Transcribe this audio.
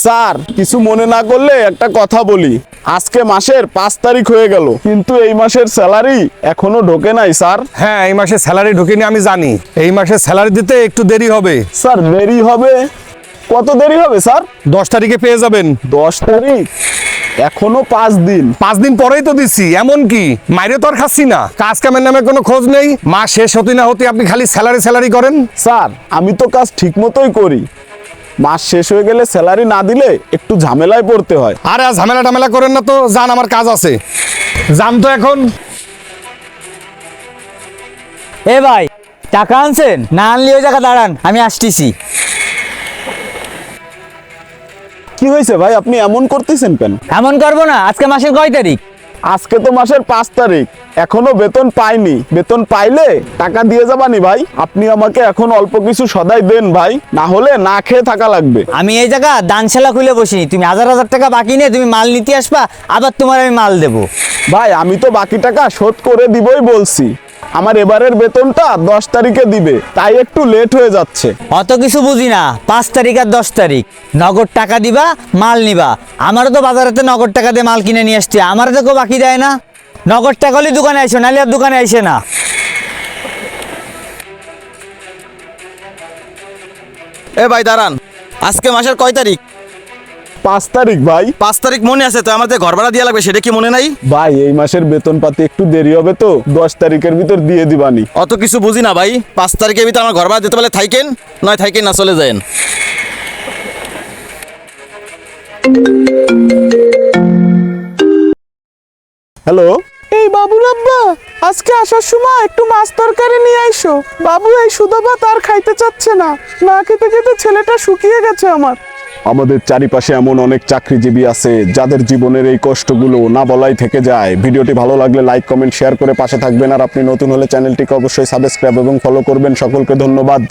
Sir কিছু মনে না করলে একটা কথা বলি। আজকে মাসের 5 তারিখ হয়ে গেল, কিন্তু এই মাসের স্যালারি এখনো ঢোকে নাই স্যার। হ্যাঁ, এই মাসে স্যালারি ঢুকেনি আমি জানি। এই মাসে স্যালারি দিতে একটু দেরি হবে। স্যার দেরি হবে? কত দেরি হবে স্যার? 10 তারিখে পেয়ে যাবেন। 10 তারিখ? এখনো 5 দিন। 5 দিন পরেই তো দিচ্ছি, এমন কি মাইরে তো আর খাচ্ছি না। কাজ কামের নামে কোনো খোঁজ নেই। মাস শেষ হতে না হতে আপনি খালি স্যালারি স্যালারি করেন। স্যার আমি তো কাজ ঠিক মতোই করি, মাস শেষ হয়ে গেলে স্যালারি না দিলে একটু ঝামেলায় পড়তে হয়। আরে আর ঝামেলা টামেলা করেন না তো, যান, আমার কাজ আছে। যান তো এখন। এ ভাই, টাকা আনছেন? না আনলে ওই জায়গা দাঁড়ান, আমি আসতেছি। কি হয়েছে ভাই, আপনি এমন করতেছেন কেন? এমন করবো না। আজকে মাসের কয় তারিখ? আজকে তো মাসের 5 তারিখ, এখনো বেতন পাইনি। বেতন পাইলে টাকা দিয়ে যাবানি ভাই। আপনি আমাকে এখন অল্প কিছু সদাই দেন ভাই, না হলে না খেয়ে থাকা লাগবে। আমি এই জায়গা দানশালা খুলে বসিনি। তুমি হাজার হাজার টাকা বাকি নিয়ে তুমি মাল নিতে আসবা, আবার তোমার আমি মাল দেবো। ভাই আমি তো বাকি টাকা শোধ করে দিবই বলছি। আমার এবারের বেতনটা 10 তারিখে দিবে, তাই একটু লেট হয়ে যাচ্ছে। অত কিছু বুঝি না। 5 তারিখ আর 10 তারিখ নগদ টাকা দিবা, মাল নিবা। আমারও তো বাজারেতে নগদ টাকা দিয়ে মাল কিনে নিয়ে আসছে, আমারও তো কেউ বাকি দেয় না। নগদ টাকা হলে দোকানে আইসো, নাহলে আর দোকানে আইসে না। এ ভাই দাঁড়ান, আজকে মাসের কয় তারিখ? 5 তারিখ ভাই। 5 তারিখ মনে আছে তো? আমার যে ঘর ভাড়া দেওয়া লাগবে সেটা কি মনে নাই? ভাই এই মাসের বেতন পাতি একটু দেরি হবে তো, 10 তারিখের ভিতর দিয়ে দিবানি। অত কিছু বুঝি না ভাই। 5 তারিখের ভিতরে আমার ঘর ভাড়া দিতে পারলে থাইকেন, নয় থাইকেন না চলে যান। হ্যালো, এই বাবুর আব্বা, আজকে আসার সময় একটু মাছ তরকারি নিয়ে আইসো। বাবু এই সুধা ভাত আর খাইতে চাচ্ছে না, না খেতে খেতে ছেলেটা শুকিয়ে গেছে আমার। আমাদের চারিপাশে এমন অনেক চাকরিজীবী আছে যাদের জীবনের এই কষ্টগুলো না বলাই থেকে যায়। ভিডিওটি ভালো লাগলে লাইক কমেন্ট শেয়ার করে পাশে থাকবেন, আর আপনি নতুন হলে চ্যানেলটিকে অবশ্যই সাবস্ক্রাইব এবং ফলো করবেন। সকলকে ধন্যবাদ।